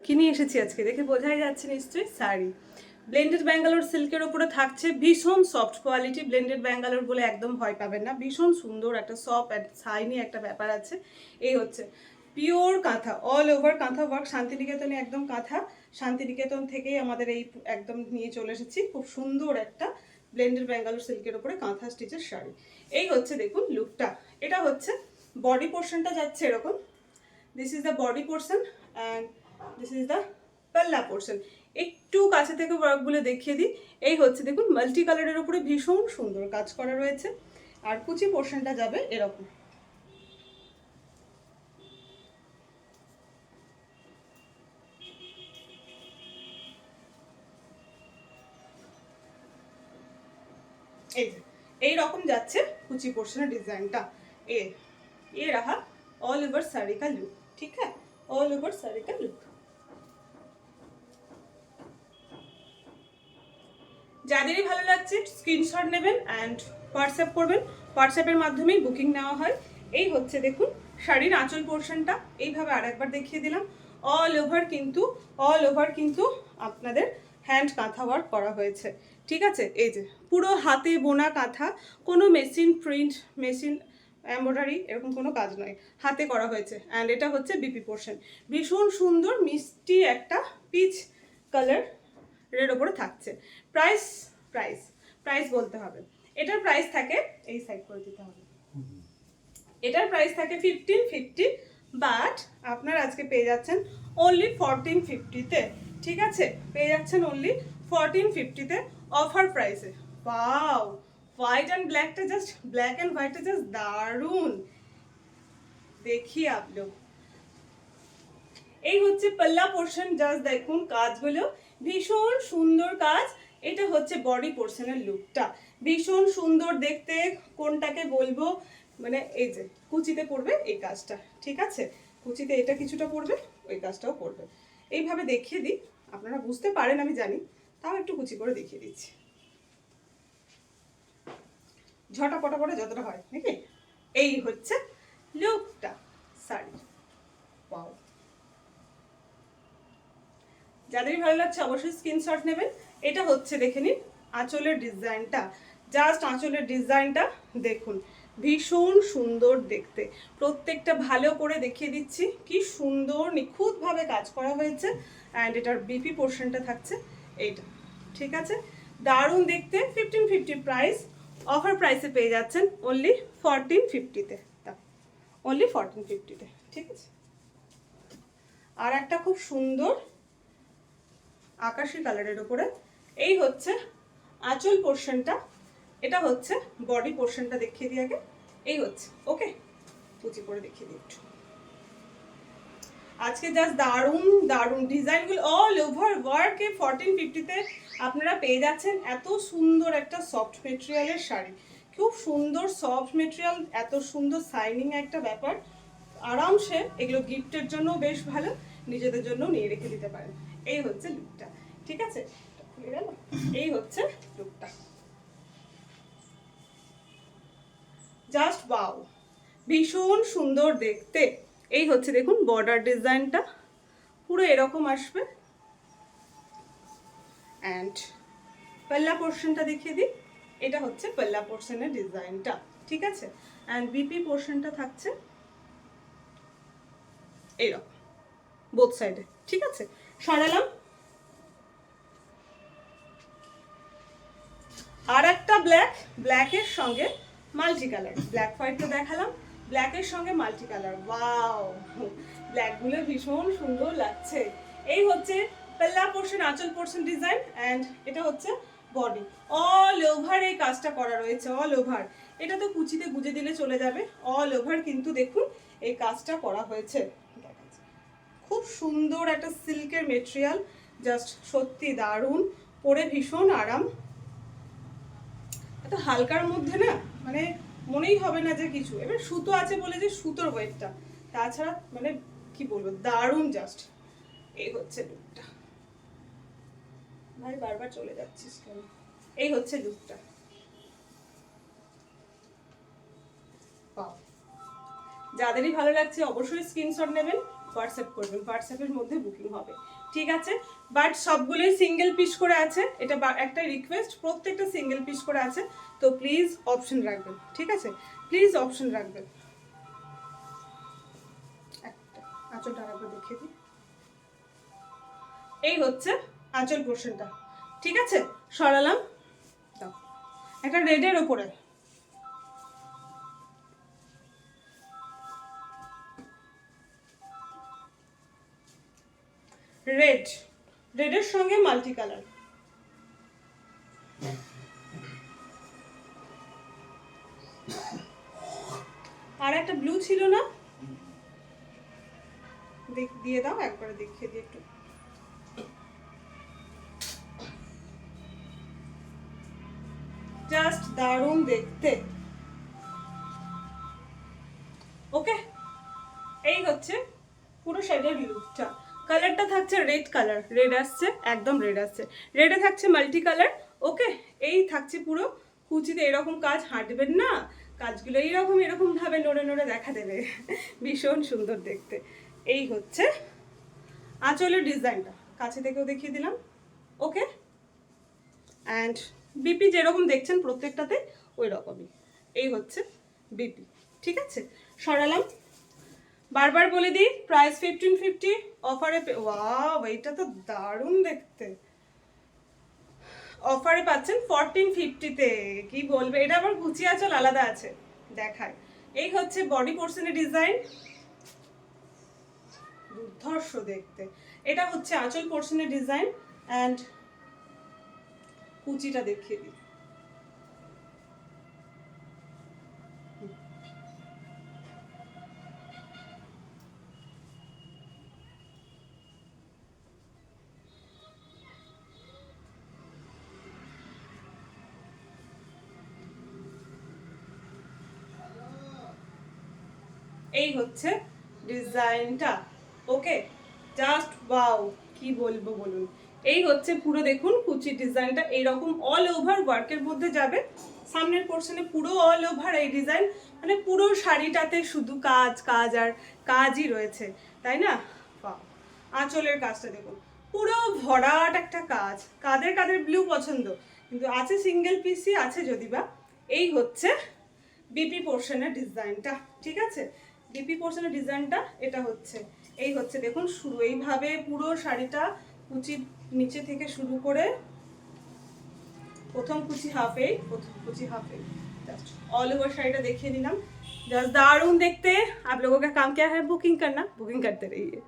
কি নিয়ে এসেছি আজকে দেখে বোঝাই যাচ্ছে নিশ্চয়ই, শাড়ি। ব্লেন্ডেড ব্যাঙ্গালোর সিল্কের ওপরে থাকছে, ভীষণ সফট কোয়ালিটি। ব্লেন্ডেড ব্যাঙ্গালোর বলে একদম ভয় পাবেন না, ভীষণ সুন্দর একটা সফট অ্যান্ড শাইনি একটা ব্যাপার আছে। এই হচ্ছে পিওর কাঁথা, অল ওভার কাঁথা ওয়ার্ক, শান্তিনিকেতনে একদম কাঁথা। শান্তিনিকেতন থেকেই আমাদের এই একদম নিয়ে চলে এসেছি, খুব সুন্দর একটা ব্লেন্ডেড ব্যাঙ্গালোর সিল্কের ওপরে কাঁথা স্টিচের শাড়ি। এই হচ্ছে দেখুন লুকটা। এটা হচ্ছে বডি পোর্শনটা যাচ্ছে এরকম, this is the body portion and this is the পাল্লা পোর্শন। একটু কাছে থেকে ওয়ার্কগুলো দেখিয়ে দিই। এই হচ্ছে দেখুন মাল্টি কালারের উপরে ভীষণ সুন্দর কাজ করা রয়েছে, আর কুচি পোর্শনটা যাবে এরকম। এই যে এইরকম যাচ্ছে কুচি পোর্শনের ডিজাইনটা। ये रहा ऑल ओवर साड़ी का लुक, ठीक है, ऑल ओवर साड़ी का लुक। যাদেরই ভালো লাগছে স্ক্রিনশট নেবেন অ্যান্ড হোয়াটসঅ্যাপ করবেন, হোয়াটসঅ্যাপের মাধ্যমেই বুকিং নেওয়া হয়। এই হচ্ছে দেখুন শাড়ির আঁচল পোর্শনটা, এইভাবে আরেকবার দেখিয়ে দিলাম। অল ওভার কিন্তু আপনাদের হ্যান্ড কাঁথা ওয়ার্ক করা হয়েছে, ঠিক আছে। এই যে পুরো হাতে বোনা কাঁথা, কোনো মেশিন প্রিন্ট, মেশিন এমব্রয়ডারি এরকম কোনো কাজ নয়, হাতে করা হয়েছে। অ্যান্ড এটা হচ্ছে বিপি পোর্শন, ভীষণ সুন্দর মিষ্টি একটা পিচ কালার এর ওপরে থাকছে। প্রাইস প্রাইস প্রাইস বলতে হবে। এটার প্রাইস থাকে, এই সাইড করে দিতে হবে, এটার প্রাইস থাকে 1550, বাট আপনারা আজকে পেয়ে যাচ্ছেন অনলি 1450-তে, ঠিক আছে, পেয়ে যাচ্ছেন অনলি 1450-তে অফার প্রাইসে। ওয়াও, হোয়াইট অ্যান্ড ব্ল্যাকটা জাস্ট, ব্ল্যাক অ্যান্ড হোয়াইটটা জাস্ট দারুণ। দেখিয়ে আপনি এই হচ্ছে পাল্লা পোর্শন, জাস্ট দেখুন কাজগুলো ভীষণ সুন্দর কাজ। এটা হচ্ছে বডি পোর্শনের লুকটা, ভীষণ সুন্দর দেখতে। কোনটাকে বলবো, মানে এই যে কুচিতে পড়বে এই কাজটা, ঠিক আছে, কুচিতে এটা কিছুটা পড়বে, ওই কাজটাও পড়বে। এইভাবে দেখিয়ে দিই, আপনারা বুঝতে পারেন আমি জানি, তাও একটু কুচি করে দেখিয়ে দিচ্ছি, ঝটাপটা করে যতটা হয় নাকি। এই হচ্ছে লুকটা শাড়ির। পাও যাদেরই ভালো লাগছে অবশ্যই স্ক্রিনশট নেবেন। এটা হচ্ছে দেখে নিন আঁচলের ডিজাইনটা, জাস্ট আঁচলের ডিজাইনটা দেখুন, ভীষণ সুন্দর দেখতে। প্রত্যেকটা ভালো করে দেখিয়ে দিচ্ছি, কি সুন্দর নিখুঁতভাবে কাজ করা হয়েছে। অ্যান্ড এটার বিপি পোর্শনটা থাকছে এইটা, ঠিক আছে, দারুণ দেখতে। 1550 প্রাইস, অফার প্রাইসে পেয়ে যাচ্ছেন অনলি 1450-তে, অনলি 1450-তে, ঠিক আছে। আর একটা খুব সুন্দর আকাশি কালারের উপরে, এই হচ্ছে আঁচল পোর্শনটা, এটা হচ্ছে বডি পোর্শনটা দেখিয়ে দিই আগে। এই হচ্ছে, ওকে, কুচি করে দেখিয়ে দিই একটু। আজকে জাস্ট দারুণ দারুণ ডিজাইনগুলো অল ওভার ওয়ার্কে 1450-তে আপনারা পেয়ে যাচ্ছেন। এত সুন্দর একটা সফট মেটেরিয়ালের শাড়ি, খুব সুন্দর সফট মেটেরিয়াল, এত সুন্দর শাইনিং একটা ব্যাপার। আরামসে এগুলো গিফটের জন্য বেশ ভালো, নিজেদের জন্য নিয়ে রেখে দিতে পারেন। এই হচ্ছে লুকটা, ঠিক আছে, খুলে গেল। এই হচ্ছে লুকটা, জাস্ট ওয়াও, ভীষণ সুন্দর দেখতে। এই হচ্ছে দেখুন বর্ডার ডিজাইনটা পুরো এরকম আসবে। অ্যান্ড পাল্লা পোর্শনটা দেখিয়ে দিই, এটা হচ্ছে পাল্লা পোর্শনের ডিজাইনটা, ঠিক আছে। অ্যান্ড বিপি পোর্শনটা থাকছে এইরকম বোথ সাইডে, ঠিক আছে। সরালাম। আর একটা ব্ল্যাক, ব্ল্যাকের সঙ্গে মাল্টি কালার, ব্ল্যাক হোয়াইট তো দেখালাম, ব্ল্যাকের সঙ্গে মাল্টি কালার, ওয়াও, ব্ল্যাকগুলো ভীষণ সুন্দর লাগছে। এই হচ্ছে পাল্লা পোর্শন, আঁচল পোর্শন ডিজাইন, অ্যান্ড এটা হচ্ছে বডি। অল ওভার এই কাজটা করা রয়েছে, অল ওভার। এটা তো কুচিতে গুজে দিলে চলে যাবে, অল ওভার কিন্তু দেখুন এই কাজটা করা হয়েছে। খুব সুন্দর একটা সিল্কের মেটেরিয়াল, জাস্ট সত্যি দারুণ, পরে ভীষণ আরাম। এত হালকার মধ্যে না, মানে মনেই হবে না যে কিছু, এবার সুতো আছে বলে যে সুতোর ওয়েটটা, তাছাড়া মানে কি বলবো, দারুণ জাস্ট। এই হচ্ছে লুকটা, ভাই বারবার চলে যাচ্ছিস কেন। এই হচ্ছে লুকটা, যাদেরই ভালো লাগছে অবশ্যই স্ক্রিনশট নেবেন, হোয়াটসঅ্যাপ করবেন, হোয়াটসঅ্যাপের মধ্যে বুকিং হবে, ঠিক আছে। বাট সবগুলোই সিঙ্গেল পিস করে আছে, এটা একটা রিকোয়েস্ট, প্রত্যেকটা সিঙ্গেল পিস করে আছে, তো প্লিজ অপশন রাখবেন, ঠিক আছে, প্লিজ অপশন রাখবেন। একটা আঁচলটা আরেকবার দেখিয়ে দিই, এই হচ্ছে আঁচল পোর্শনটা, ঠিক আছে। সরালাম, দাও একটা রেডের ওপরে, রেডের সঙ্গে মাল্টি কালার, আর একটা ব্লু ছিল না, দিয়ে দাও একবারে, দেখিয়ে দিই একটু, জাস্ট দারুণ দেখতে। ওকে, এই হচ্ছে পুরো শাড়ির লুকটা। কালারটা থাকছে রেড কালার, রেড আসছে, একদম রেড আসছে, রেডে থাকছে মাল্টি কালার। ওকে, এই থাকছে পুরো কুচিতে এরকম কাজ, হাঁটবেন না, কাজগুলো এরকম ভাবে নড়ে নড়ে দেখা দেবে, ভীষণ সুন্দর দেখতে। এই হচ্ছে আঁচলের ডিজাইনটা, কাছে থেকেও দেখিয়ে দিলাম। ওকে, অ্যান্ড বিপি যেরকম দেখছেন প্রত্যেকটাতে ওই রকমই, এই হচ্ছে বিপি, ঠিক আছে। সরালাম, বারবার বলে দিই প্রাইস 1550, অফারে, ওয়াও এইটা তো দারুণ দেখতে, অফারে পাচ্ছেন 1450-তে, কি বলবে, এটা আবার কুচি আঁচল আলাদা আছে, দেখায়। এই হচ্ছে বডি পোর্শনের ডিজাইন, দুর্ধর্ষ দেখতে। এটা হচ্ছে আঁচল পোর্শনের ডিজাইন, অ্যান্ড কুচিটা দেখিয়ে দিই, এই হচ্ছে ডিজাইনটা। ওকে, জাস্ট ওয়াও, কি বলবো বলুন। এই হচ্ছে পুরো দেখুন কুচির ডিজাইনটা, এইরকম অল ওভার ওয়ার্কের মধ্যে যাবে, সামনের পোর্শনে পুরো অল ওভার এই ডিজাইন, মানে পুরো শাড়িটাতে শুধু কাজ কাজ আর কাজই রয়েছে, তাই না। আঁচলের কাজটা দেখুন, পুরো ভরাট একটা কাজ, কাদের কাদের ব্লু পছন্দ, কিন্তু আছে সিঙ্গেল পিসই আছে যদিবা। এই হচ্ছে বিপি পোর্শনের ডিজাইনটা, ঠিক আছে, বিপি পোর্শনের ডিজাইনটা এটা হচ্ছে, এই হচ্ছে দেখুন শুরু, এইভাবে পুরো শাড়িটা কুচির নিচে থেকে শুরু করে প্রথম কুচি হাফে, জাস্ট ऑल ओवर শাড়িটা দেখিয়ে দিলাম, জাস্ট দারুণ দেখতে। आप लोगों का काम क्या है, बुकिंग करना, बुकिंग करते रहिए।